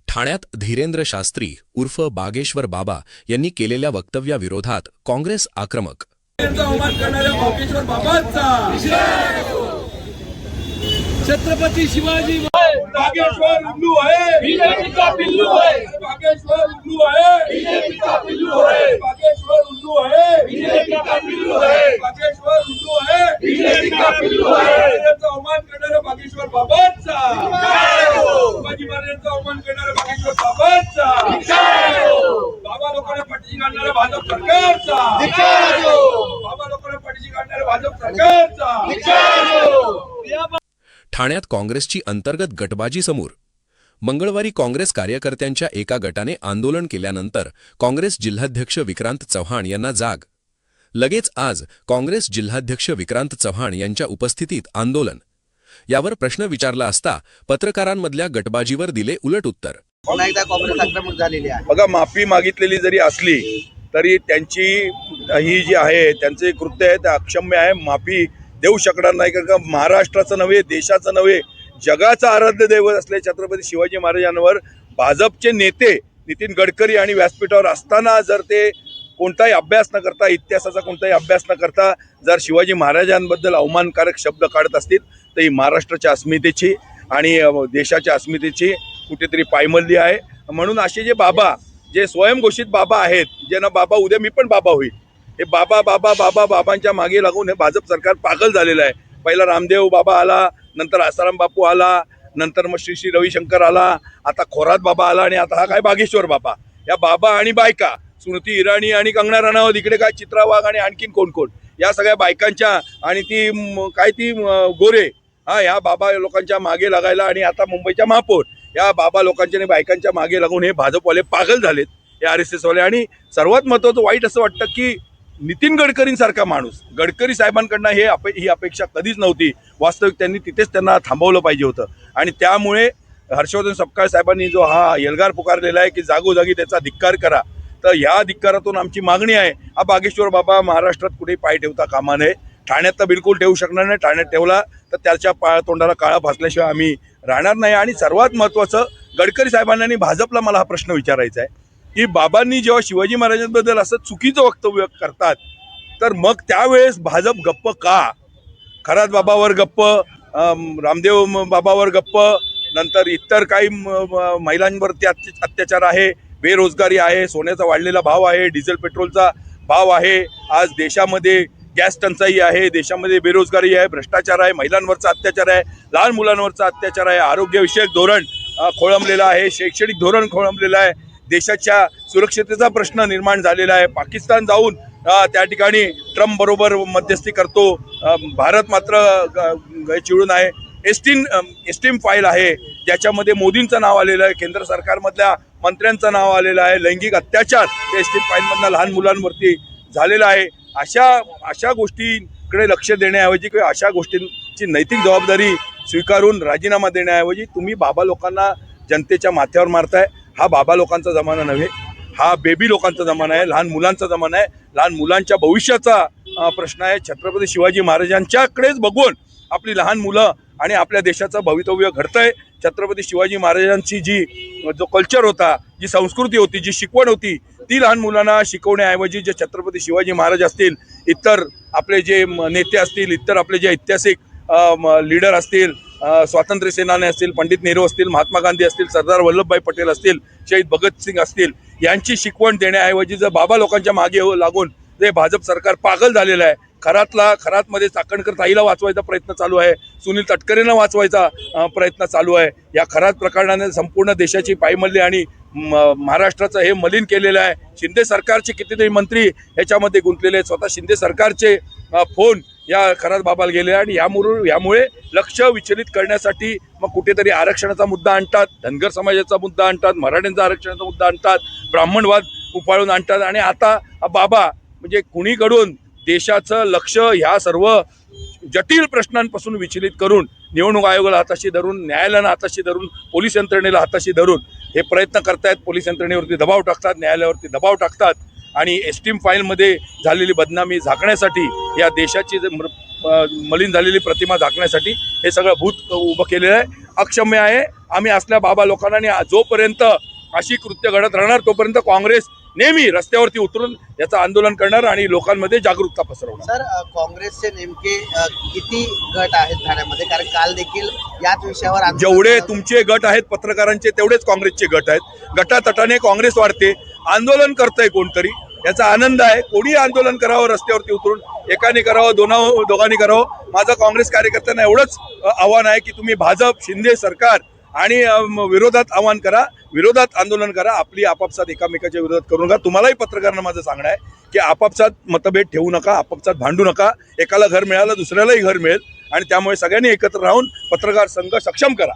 ठाण्यात धीरेंद्र शास्त्री उर्फ बागेश्वर बाबा यांनी केलेल्या वक्तव्याविरोधात काँग्रेस आक्रमक. छत्रपति शिवाजी बागेश्वर उल्लू है, बीजेपी का पिल्लू है. बागेश्वर उल्लू है, बीजेपी का पिल्लू है. बागेश्वर उल्लू है, बीजेपी का पिल्लू है. बागेश्वर उल्लू है, बीजेपी का पिल्लू है. त्याचा अवमान करणारा बागेश्वर बाबांचा शिवाजी महाराजांचा अवमान करणारा बागेश्वर बाबांचा बाबा लोकांना पाठीशी घालणारा भाजप सरकारचा बाबा लोकांना पाठीशी घालणारा भाजप सरकारचा. ठाण्यात काँग्रेसची अंतर्गत गटबाजी समोर. मंगळवारी काँग्रेस कार्यकर्त्यांच्या एका गटाने आंदोलन केल्यानंतर काँग्रेस जिल्हाध्यक्ष विक्रांत चव्हाण यांना जाग. लगेच आज काँग्रेस जिल्हाध्यक्ष विक्रांत चव्हाण यांच्या उपस्थितीत आंदोलन. यावर प्रश्न विचारला असता पत्रकारांमधल्या गटबाजीवर दिले उलट उत्तर. पुन्हा एकदा काँग्रेस आक्रमक झालेली आहे. बघा, माफी मागितलेली जरी असली तरी त्यांची ही जी आहे त्यांचे कृत्य आहे ते अक्षम्य आहे. माफी देऊ शकणार नाही, कारण का महाराष्ट्राचं नव्हे, देशाचं नव्हे, जगाचं आराध्य दैवत असले छत्रपती शिवाजी महाराजांवर भाजपचे नेते नितीन गडकरी आणि व्यासपीठावर असताना जर ते कोणताही अभ्यास न करता, इतिहासाचा कोणताही अभ्यास न करता जर शिवाजी महाराजांबद्दल अवमानकारक शब्द काढत असतील तर ही महाराष्ट्राच्या अस्मितेची आणि देशाच्या अस्मितेची कुठेतरी पायमल्ली आहे. म्हणून असे जे बाबा, जे स्वयंघोषित बाबा आहेत, ज्यांना बाबा उद्या मी पण बाबा होईल, हे बाबा बाबा बाबा बाबांच्या मागे लागून हे भाजप सरकार पागल झालेलं आहे. पहिला रामदेव बाबा आला, नंतर आसाराम बापू आला, नंतर मग श्री श्री रविशंकर आला, आता खोरात बाबा आला आणि आता हा काय बागेश्वर बाबा. या बाबा आणि बायका स्मृती इराणी आणि कंगना रनौत, इकडे काय चित्रा वाघ आणि आणखीन कोण कोण, या सगळ्या बायकांच्या आणि ती काय ती गोरे, ह्या बाबा लोकांच्या मागे लागायला आणि आता मुंबईच्या महापौर या बाबा लोकांच्या आणि बायकांच्या मागे लागून हे भाजपवाले पागल झालेत, हे RSS वाले. आणि सर्वात महत्त्वाचं वाईट असं वाटतं की नितीन गडकरींसारखा माणूस, गडकरी साहेबांकडनं ही अपेक्षा कधीच नव्हती. वास्तविक त्यांनी तिथेच त्यांना थांबवलं पाहिजे होतं. आणि त्यामुळे हर्षवर्धन सपकाळ साहेबांनी जो हा एल्गार पुकारलेला आहे की जागोजागी त्याचा धिक्कार करा, तर ह्या धिक्कारातून आमची मागणी आहे, हा बागेश्वर बाबा महाराष्ट्रात कुठेही पाय ठेवता कामा नये. ठाण्यात तर बिलकुल ठेवू शकणार नाही. ठाण्यात ठेवला तर त्याच्या तोंडाला काळा फासल्याशिवाय आम्ही राहणार नाही. आणि सर्वात महत्त्वाचं, गडकरी साहेबांना आणि भाजपला मला हा प्रश्न विचारायचा आहे की बाबांनी जेव्हा शिवाजी महाराजांबद्दल असं चुकीचं वक्तव्य करतात तर मग त्यावेळेस भाजप गप्प का? खरात बाबावर गप्प, रामदेव बाबावर गप्प, नंतर इतर काही महिलांवरती अत्याचार आहे, बेरोजगारी आहे, सोन्याचा वाढलेला भाव आहे, डिझेल पेट्रोलचा भाव आहे, आज देशामध्ये गॅस टंचाई आहे, देशामध्ये बेरोजगारी आहे, भ्रष्टाचार आहे, महिलांवरचा अत्याचार आहे, लहान मुलांवरचा अत्याचार आहे, आरोग्यविषयक धोरण खोळंबलेलं आहे, शैक्षणिक धोरण खोळंबलेलं आहे, देशाच्या सुरक्षतेचा प्रश्न निर्माण झालेला आहे. पाकिस्तान जाऊन त्या ठिकाणी ट्रम्प बरोबर मध्यस्थी करतो, भारत मात्र चिडून आहे. एस्टीम फाईल आहे ज्याच्यामध्ये मोदींचं नाव आलेलं आहे, केंद्र सरकारमधल्या मंत्र्यांचं नाव आलेलं आहे, लैंगिक अत्याचार एस्टीम फाईलमधनं लहान मुलांवरती झालेला आहे. अशा गोष्टींकडे लक्ष देण्याऐवजी किंवा अशा गोष्टींची नैतिक जबाबदारी स्वीकारून राजीनामा देण्याऐवजी तुम्ही बाबा लोकांना जनतेच्या माथ्यावर मारताय. हा बाबा लोकांचा जमाना नव्हे, हा बेबी लोकांचा जमाना आहे, लहान मुलांचा जमाना आहे, लहान मुलांच्या भविष्याचा प्रश्न आहे. छत्रपती शिवाजी महाराजांच्याकडेच बघून आपली लहान मुलं आणि आपल्या देशाचं भवितव्य घडतंय. छत्रपती शिवाजी महाराजांची जो कल्चर होता, जी संस्कृती होती, जी शिकवण होती, ती लहान मुलांना शिकवण्याऐवजी जे छत्रपती शिवाजी महाराज असतील, इतर आपले जे नेते असतील, इतर आपले जे ऐतिहासिक लीडर असतील, स्वातंत्र्य सेनानी असतील, पंडित नेहरू असतील, महात्मा गांधी असतील, सरदार वल्लभभाई पटेल असतील, शहीद भगतसिंग असतील, यांची शिकवण देण्याऐवजी जर बाबा लोकांच्या मागे लागून जे भाजप सरकार पागल झालेलं आहे. खरातमध्ये चाकणकर ताईला वाचवायचा प्रयत्न चालू आहे, सुनील तटकरेंना वाचवायचा प्रयत्न चालू आहे. या खरात प्रकरणाने संपूर्ण देशाची पायमल्ली आणि महाराष्ट्राचं हे मलिन केलेलं आहे. शिंदे सरकारचे कितीतरी मंत्री ह्याच्यामध्ये गुंतलेले आहेत, स्वतः शिंदे सरकारचे फोन या खरात बाबाला गेले. आणि यामुळे लक्ष विचलित करण्यासाठी मग कुठेतरी आरक्षणाचा मुद्दा आणतात, धनगर समाजाचा मुद्दा आणतात, मराठ्यांचा आरक्षणाचा मुद्दा आणतात, ब्राह्मणवाद उफाळून आणतात. आणि आता बाबा म्हणजे कुणीकडून देशाचं लक्ष ह्या सर्व जटिल प्रश्नांपासून विचलित करून निवडणूक आयोगाला हाताशी धरून, न्यायालयाला हाताशी धरून, पोलीस यंत्रणेला हाताशी धरून हे प्रयत्न करतायत. पोलीस यंत्रणेवरती दबाव टाकतात, न्यायालयावरती दबाव टाकतात आणि एस्टीम फाईलमध्ये झालेली बदनामी झाकण्यासाठी या देशाची मलिन झालेली प्रतिमा झाकण्यासाठी हे सगळं भूत उभं केलेलं आहे. अक्षम्य आहे. आम्ही असल्या बाबा लोकांना आणि जोपर्यंत अशी कृत्य घडत राहणार तोपर्यंत काँग्रेस नेहमी रस्त्यावरती उतरून याचं आंदोलन करणार आणि लोकांमध्ये जागरूकता पसरवणार. सर, काँग्रेसचे नेमके किती गट आहेत ठाण्यामध्ये? कारण काल देखील याच विषयावर आंदोलन जेवढे झालं. तुमचे गट आहेत पत्रकारांचे तेवढेच काँग्रेसचे गट आहेत. गटातटाने काँग्रेस वाढते. आंदोलन करतंय कोणतरी, याचा आनंद आहे. कोणी आंदोलन करावं रस्त्यावरती उतरून, एकाने करावं, दोघांनी करावं. माझं काँग्रेस कार्यकर्त्यांना एवढंच आव्हान आहे की तुम्ही भाजप शिंदे सरकार आणि विरोधात आव्हान करा, विरोधात आंदोलन करा. आपली आपापसात एकामेकाच्या विरोधात करू नका. तुम्हालाही पत्रकारांना माझं सांगणं आहे की आपापसात मतभेद ठेवू नका, आपापसात भांडू नका. एकाला घर मिळालं दुसऱ्यालाही घर मिळेल आणि त्यामुळे सगळ्यांनी एकत्र राहून पत्रकार संघ सक्षम करा.